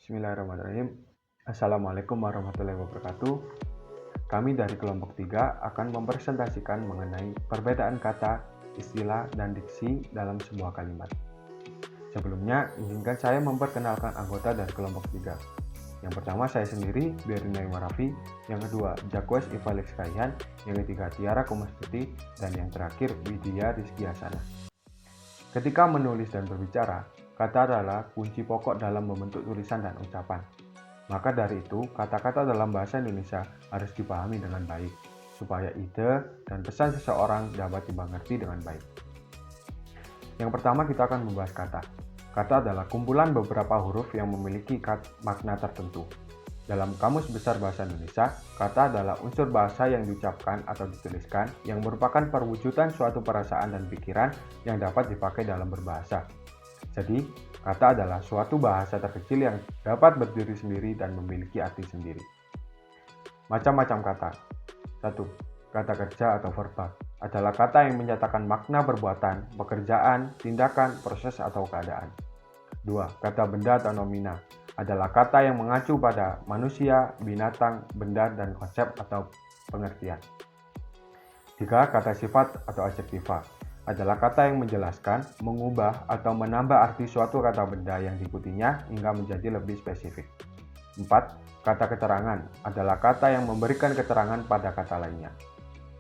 Bismillahirrahmanirrahim. Assalamualaikum warahmatullahi wabarakatuh. Kami dari kelompok 3 akan mempresentasikan mengenai perbedaan kata, istilah, dan diksi dalam sebuah kalimat. Sebelumnya, izinkan saya memperkenalkan anggota dari kelompok 3. Yang pertama saya sendiri, Berina Marafi. Yang kedua, Jacques Ivalix Kaihan. Yang ketiga, Tiara Kumastuti. Dan yang terakhir, Widya Rizky Hasana. Ketika menulis dan berbicara, kata adalah kunci pokok dalam membentuk tulisan dan ucapan. Maka dari itu, kata-kata dalam bahasa Indonesia harus dipahami dengan baik, supaya ide dan pesan seseorang dapat dimengerti dengan baik. Yang pertama kita akan membahas kata. Kata adalah kumpulan beberapa huruf yang memiliki makna tertentu. Dalam Kamus Besar Bahasa Indonesia, kata adalah unsur bahasa yang diucapkan atau dituliskan yang merupakan perwujudan suatu perasaan dan pikiran yang dapat dipakai dalam berbahasa. Jadi, kata adalah suatu bahasa terkecil yang dapat berdiri sendiri dan memiliki arti sendiri. Macam-macam kata. 1. Kata kerja atau verba adalah kata yang menyatakan makna perbuatan, pekerjaan, tindakan, proses, atau keadaan. 2. Kata benda atau nomina adalah kata yang mengacu pada manusia, binatang, benda, dan konsep atau pengertian. 3. Kata sifat atau adjektiva adalah kata yang menjelaskan, mengubah, atau menambah arti suatu kata benda yang diikutinya hingga menjadi lebih spesifik. 4. Kata keterangan adalah kata yang memberikan keterangan pada kata lainnya.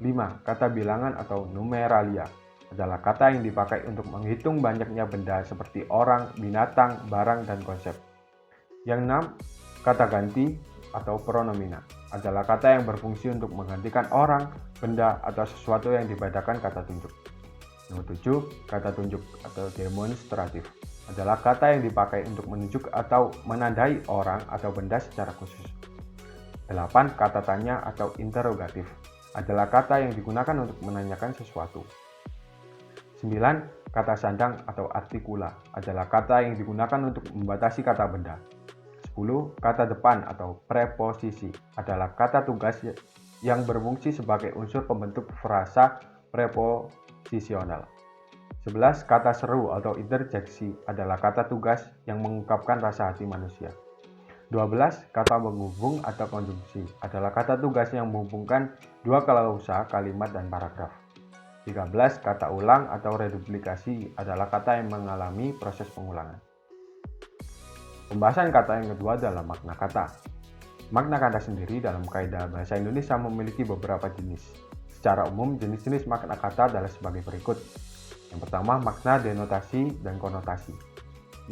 5. Kata bilangan atau numeralia adalah kata yang dipakai untuk menghitung banyaknya benda seperti orang, binatang, barang, dan konsep. Yang 6, kata ganti atau pronomina adalah kata yang berfungsi untuk menggantikan orang, benda, atau sesuatu yang dibedakan kata tunjuk. Nomor 7, kata tunjuk atau demonstratif adalah kata yang dipakai untuk menunjuk atau menandai orang atau benda secara khusus. 8, kata tanya atau interrogatif adalah kata yang digunakan untuk menanyakan sesuatu. 9, kata sandang atau artikula adalah kata yang digunakan untuk membatasi kata benda. 10. Kata depan atau preposisi adalah kata tugas yang berfungsi sebagai unsur pembentuk frasa preposisional. 11. Kata seru atau interjeksi adalah kata tugas yang mengungkapkan rasa hati manusia. 12. Kata menghubung atau konjungsi adalah kata tugas yang menghubungkan dua klausa, kalimat, dan paragraf. 13. Kata ulang atau reduplikasi adalah kata yang mengalami proses pengulangan. Pembahasan kata yang kedua adalah makna kata. Makna kata sendiri dalam kaidah bahasa Indonesia memiliki beberapa jenis. Secara umum, jenis-jenis makna kata adalah sebagai berikut. Yang pertama, makna denotasi dan konotasi.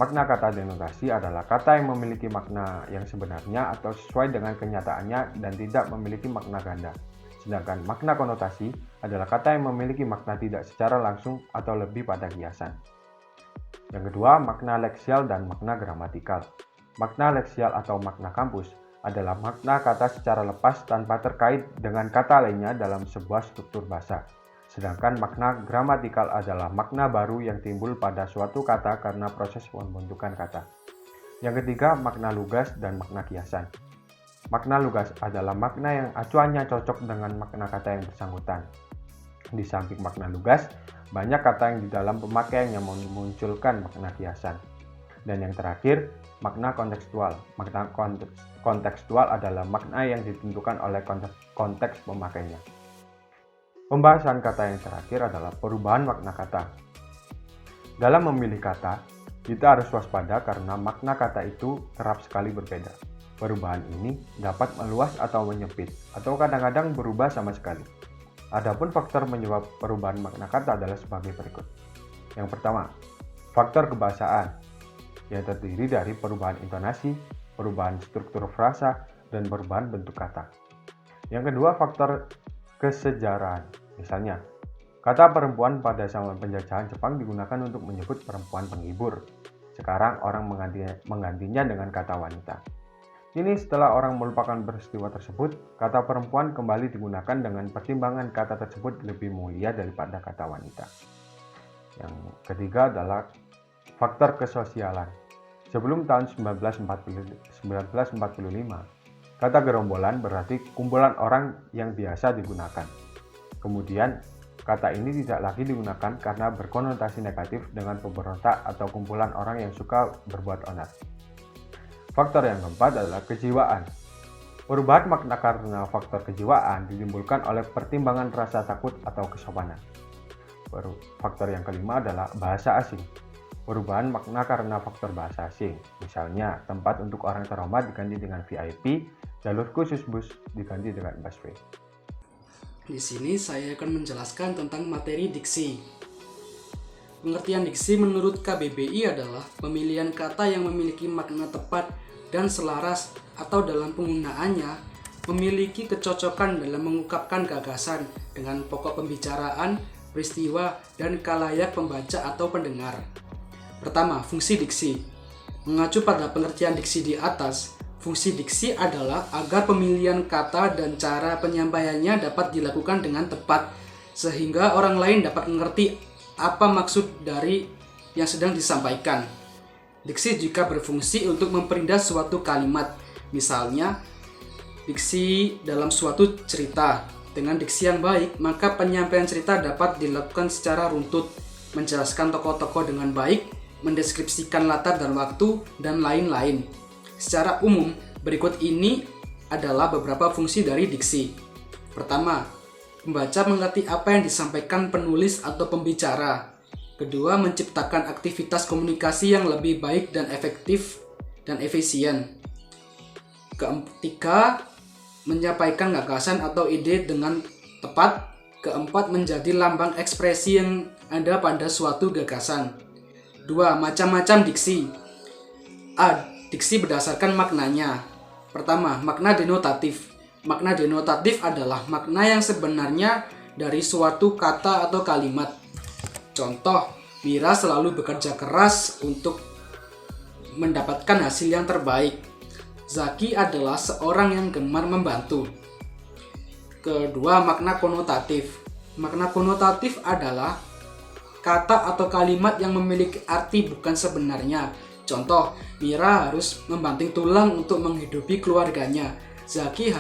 Makna kata denotasi adalah kata yang memiliki makna yang sebenarnya atau sesuai dengan kenyataannya dan tidak memiliki makna ganda. Sedangkan makna konotasi adalah kata yang memiliki makna tidak secara langsung atau lebih pada kiasan. Yang kedua, makna leksial dan makna gramatikal. Makna leksial atau makna kampus adalah makna kata secara lepas tanpa terkait dengan kata lainnya dalam sebuah struktur bahasa. Sedangkan makna gramatikal adalah makna baru yang timbul pada suatu kata karena proses pembentukan kata. Yang ketiga, makna lugas dan makna kiasan. Makna lugas adalah makna yang acuannya cocok dengan makna kata yang bersangkutan. Di samping makna lugas, banyak kata yang di dalam pemakaian yang memunculkan makna kiasan. Dan yang terakhir, makna kontekstual. Makna kontekstual adalah makna yang ditentukan oleh konteks pemakainya. Pembahasan kata yang terakhir adalah perubahan makna kata. Dalam memilih kata, kita harus waspada karena makna kata itu kerap sekali berbeda. Perubahan ini dapat meluas atau menyempit, atau kadang-kadang berubah sama sekali. Adapun faktor penyebab perubahan makna kata adalah sebagai berikut. Yang pertama, faktor kebahasaan, yang terdiri dari perubahan intonasi, perubahan struktur frasa, dan perubahan bentuk kata. Yang kedua, faktor kesejarahan. Misalnya, kata perempuan pada zaman penjajahan Jepang digunakan untuk menyebut perempuan penghibur. Sekarang orang menggantinya dengan kata wanita. Kini setelah orang melupakan peristiwa tersebut, kata perempuan kembali digunakan dengan pertimbangan kata tersebut lebih mulia daripada kata wanita. Yang ketiga adalah faktor kesosialan. Sebelum tahun 1945, kata gerombolan berarti kumpulan orang yang biasa digunakan. Kemudian, kata ini tidak lagi digunakan karena berkonotasi negatif dengan pemberontak atau kumpulan orang yang suka berbuat onar. Faktor yang keempat adalah kejiwaan. Perubahan makna karena faktor kejiwaan ditimbulkan oleh pertimbangan rasa takut atau kesopanan. Faktor yang kelima adalah bahasa asing. Perubahan makna karena faktor bahasa asing. Misalnya, tempat untuk orang terhormat diganti dengan VIP, jalur khusus bus diganti dengan busway. Di sini saya akan menjelaskan tentang materi diksi. Pengertian diksi menurut KBBI adalah pemilihan kata yang memiliki makna tepat dan selaras atau dalam penggunaannya memiliki kecocokan dalam mengungkapkan gagasan dengan pokok pembicaraan, peristiwa, dan khalayak pembaca atau pendengar. Pertama, fungsi diksi. Mengacu pada pengertian diksi di atas, fungsi diksi adalah agar pemilihan kata dan cara penyampaiannya dapat dilakukan dengan tepat, sehingga orang lain dapat mengerti apa maksud dari yang sedang disampaikan. Diksi juga berfungsi untuk memperindah suatu kalimat. Misalnya, diksi dalam suatu cerita. Dengan diksi yang baik, maka penyampaian cerita dapat dilakukan secara runtut, menjelaskan tokoh-tokoh dengan baik, mendeskripsikan latar dan waktu, dan lain-lain. Secara umum, berikut ini adalah beberapa fungsi dari diksi. Pertama, pembaca mengerti apa yang disampaikan penulis atau pembicara. Kedua, menciptakan aktivitas komunikasi yang lebih baik dan efektif dan efisien. Ketiga, menyampaikan gagasan atau ide dengan tepat. Keempat, menjadi lambang ekspresi yang ada pada suatu gagasan. Dua, macam-macam diksi. A. Diksi berdasarkan maknanya. Pertama, makna denotatif. Makna denotatif adalah makna yang sebenarnya dari suatu kata atau kalimat. Contoh, Mira selalu bekerja keras untuk mendapatkan hasil yang terbaik. Zaki adalah seorang yang gemar membantu. Kedua, makna konotatif. Makna konotatif adalah kata atau kalimat yang memiliki arti bukan sebenarnya. Contoh, Mira harus membanting tulang untuk menghidupi keluarganya. Zaki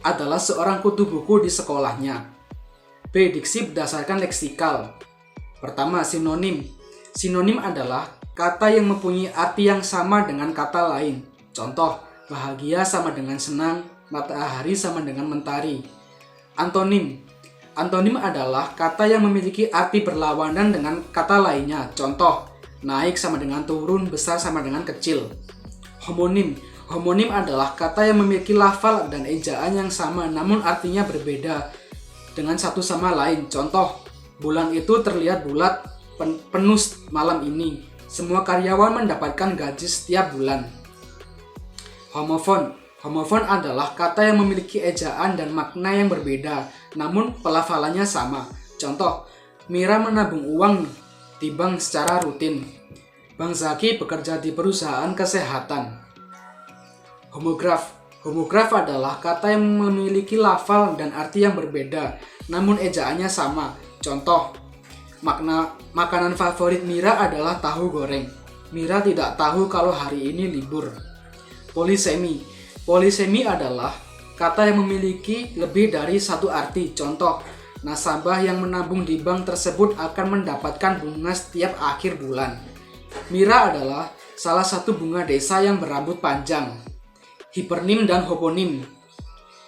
adalah seorang kutu buku di sekolahnya. B. Diksi berdasarkan leksikal. Pertama, sinonim. Sinonim adalah kata yang mempunyai arti yang sama dengan kata lain. Contoh, bahagia sama dengan senang, matahari sama dengan mentari. Antonim. Antonim adalah kata yang memiliki arti berlawanan dengan kata lainnya. Contoh, naik sama dengan turun, besar sama dengan kecil. Homonim. Homonim adalah kata yang memiliki lafal dan ejaan yang sama namun artinya berbeda dengan satu sama lain. Contoh, bulan itu terlihat bulat penuh malam ini. Semua karyawan mendapatkan gaji setiap bulan. Homofon. Homofon adalah kata yang memiliki ejaan dan makna yang berbeda namun pelafalannya sama. Contoh, Mira menabung uang di bank secara rutin. Bang Zaki bekerja di perusahaan kesehatan. Homograf. Homograf adalah kata yang memiliki lafal dan arti yang berbeda, namun ejaannya sama. Contoh, makanan favorit Mira adalah tahu goreng. Mira tidak tahu kalau hari ini libur. Polisemi. Polisemi adalah kata yang memiliki lebih dari satu arti. Contoh, nasabah yang menabung di bank tersebut akan mendapatkan bunga setiap akhir bulan. Mira adalah salah satu bunga desa yang berambut panjang. Hipernim dan hoponim.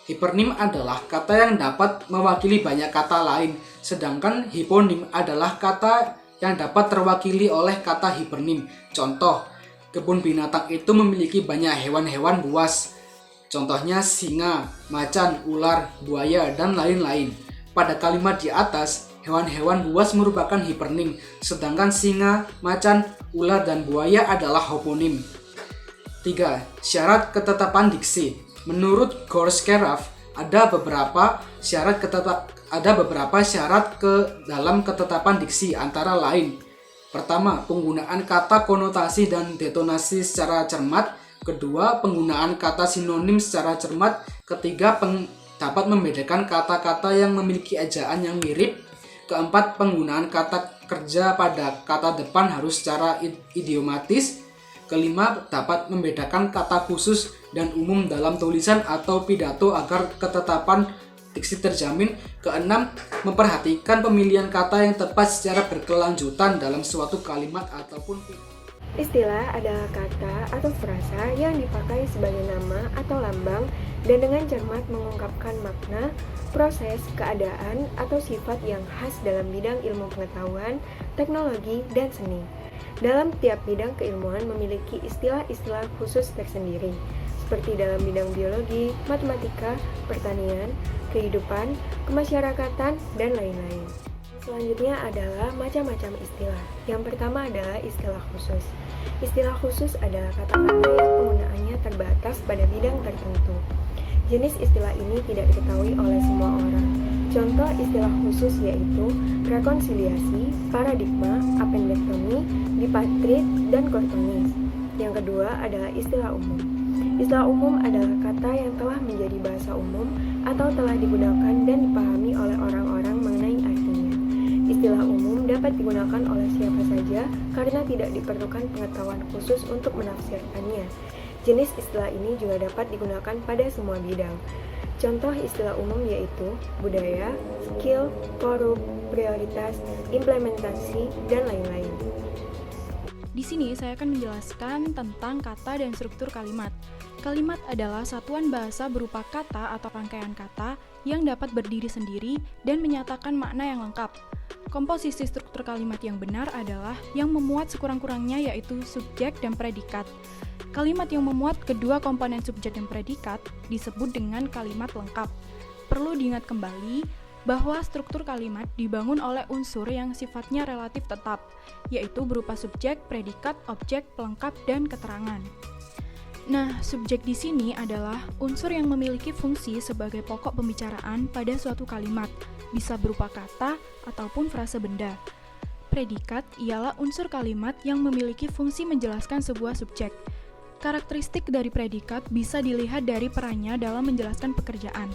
Hipernim adalah kata yang dapat mewakili banyak kata lain, sedangkan hiponim adalah kata yang dapat terwakili oleh kata hipernim. Contoh, kebun binatang itu memiliki banyak hewan-hewan buas. Contohnya singa, macan, ular, buaya, dan lain-lain. Pada kalimat di atas, hewan-hewan buas merupakan hipernim, sedangkan singa, macan, ular, dan buaya adalah hoponim. 3. Syarat ketetapan diksi. Menurut Gorskeraf, ada beberapa syarat dalam ketetapan diksi, antara lain. Pertama, penggunaan kata konotasi dan detonasi secara cermat. Kedua, penggunaan kata sinonim secara cermat. Ketiga, dapat membedakan kata-kata yang memiliki ejaan yang mirip. Keempat, penggunaan kata kerja pada kata depan harus secara idiomatis. Kelima, dapat membedakan kata khusus dan umum dalam tulisan atau pidato agar ketetapan diksi terjamin. Keenam, memperhatikan pemilihan kata yang tepat secara berkelanjutan dalam suatu kalimat ataupun pidato. Istilah adalah kata atau frasa yang dipakai sebagai nama atau lambang dan dengan cermat mengungkapkan makna, proses, keadaan, atau sifat yang khas dalam bidang ilmu pengetahuan, teknologi, dan seni. Dalam tiap bidang keilmuan memiliki istilah-istilah khusus tersendiri, seperti dalam bidang biologi, matematika, pertanian, kehidupan, kemasyarakatan, dan lain-lain. Selanjutnya adalah macam-macam istilah. Yang pertama adalah istilah khusus. Istilah khusus adalah kata-kata yang penggunaannya terbatas pada bidang tertentu. Jenis istilah ini tidak diketahui oleh semua orang. Contoh istilah khusus yaitu rekonsiliasi, paradigma, appendektomi, dipatrit, dan kortonis. Yang kedua adalah istilah umum. Istilah umum adalah kata yang telah menjadi bahasa umum atau telah digunakan dan dipahami oleh orang-orang mengenai artinya. Istilah umum dapat digunakan oleh siapa saja karena tidak diperlukan pengetahuan khusus untuk menafsirkannya. Jenis istilah ini juga dapat digunakan pada semua bidang. Contoh istilah umum yaitu budaya, skill, forum, prioritas, implementasi, dan lain-lain. Di sini saya akan menjelaskan tentang kata dan struktur kalimat. Kalimat adalah satuan bahasa berupa kata atau rangkaian kata yang dapat berdiri sendiri dan menyatakan makna yang lengkap. Komposisi struktur kalimat yang benar adalah yang memuat sekurang-kurangnya yaitu subjek dan predikat. Kalimat yang memuat kedua komponen subjek dan predikat disebut dengan kalimat lengkap. Perlu diingat kembali bahwa struktur kalimat dibangun oleh unsur yang sifatnya relatif tetap, yaitu berupa subjek, predikat, objek, pelengkap, dan keterangan. Nah, subjek di sini adalah unsur yang memiliki fungsi sebagai pokok pembicaraan pada suatu kalimat, bisa berupa kata ataupun frase benda. Predikat ialah unsur kalimat yang memiliki fungsi menjelaskan sebuah subjek. Karakteristik dari predikat bisa dilihat dari perannya dalam menjelaskan pekerjaan.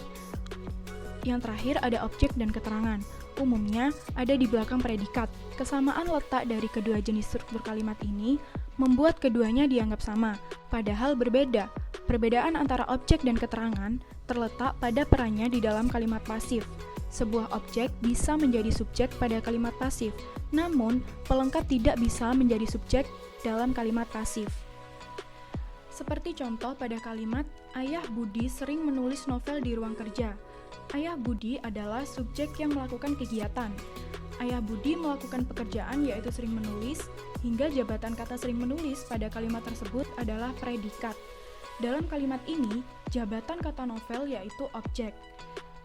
Yang terakhir ada objek dan keterangan. Umumnya ada di belakang predikat. Kesamaan letak dari kedua jenis struktur kalimat ini membuat keduanya dianggap sama, padahal berbeda. Perbedaan antara objek dan keterangan terletak pada perannya di dalam kalimat pasif. Sebuah objek bisa menjadi subjek pada kalimat pasif, namun pelengkap tidak bisa menjadi subjek dalam kalimat pasif. Seperti contoh pada kalimat, Ayah Budi sering menulis novel di ruang kerja. Ayah Budi adalah subjek yang melakukan kegiatan. Ayah Budi melakukan pekerjaan yaitu sering menulis, hingga jabatan kata sering menulis pada kalimat tersebut adalah predikat. Dalam kalimat ini, jabatan kata novel yaitu objek.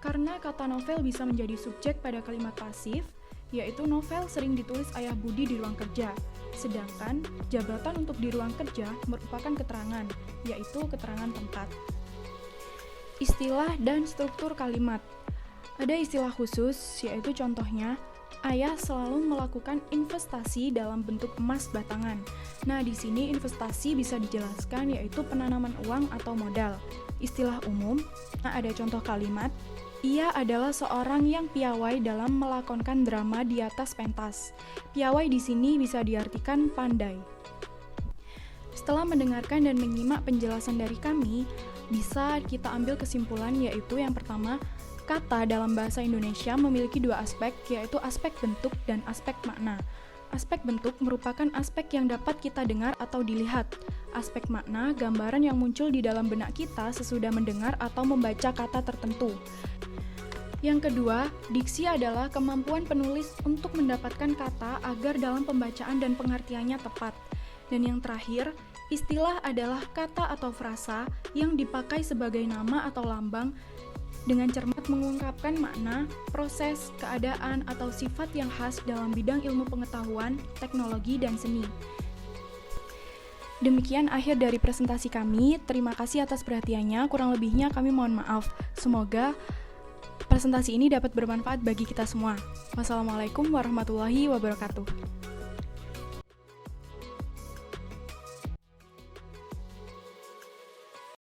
Karena kata novel bisa menjadi subjek pada kalimat pasif, yaitu novel sering ditulis Ayah Budi di ruang kerja. Sedangkan jabatan untuk di ruang kerja merupakan keterangan, yaitu keterangan tempat. Istilah dan struktur kalimat. Ada istilah khusus, yaitu contohnya, Ayah selalu melakukan investasi dalam bentuk emas batangan. Nah, di sini investasi bisa dijelaskan yaitu penanaman uang atau modal. Istilah umum, nah ada contoh kalimat, ia adalah seorang yang piawai dalam melakonkan drama di atas pentas. Piawai di sini bisa diartikan pandai. Setelah mendengarkan dan menyimak penjelasan dari kami, bisa kita ambil kesimpulan yaitu yang pertama, kata dalam bahasa Indonesia memiliki dua aspek, yaitu aspek bentuk dan aspek makna. Aspek bentuk merupakan aspek yang dapat kita dengar atau dilihat. Aspek makna, gambaran yang muncul di dalam benak kita sesudah mendengar atau membaca kata tertentu. Yang kedua, diksi adalah kemampuan penulis untuk mendapatkan kata agar dalam pembacaan dan pengertiannya tepat. Dan yang terakhir, istilah adalah kata atau frasa yang dipakai sebagai nama atau lambang dengan cermat mengungkapkan makna, proses, keadaan, atau sifat yang khas dalam bidang ilmu pengetahuan, teknologi, dan seni. Demikian akhir dari presentasi kami. Terima kasih atas perhatiannya. Kurang lebihnya kami mohon maaf. Semoga presentasi ini dapat bermanfaat bagi kita semua. Wassalamualaikum warahmatullahi wabarakatuh.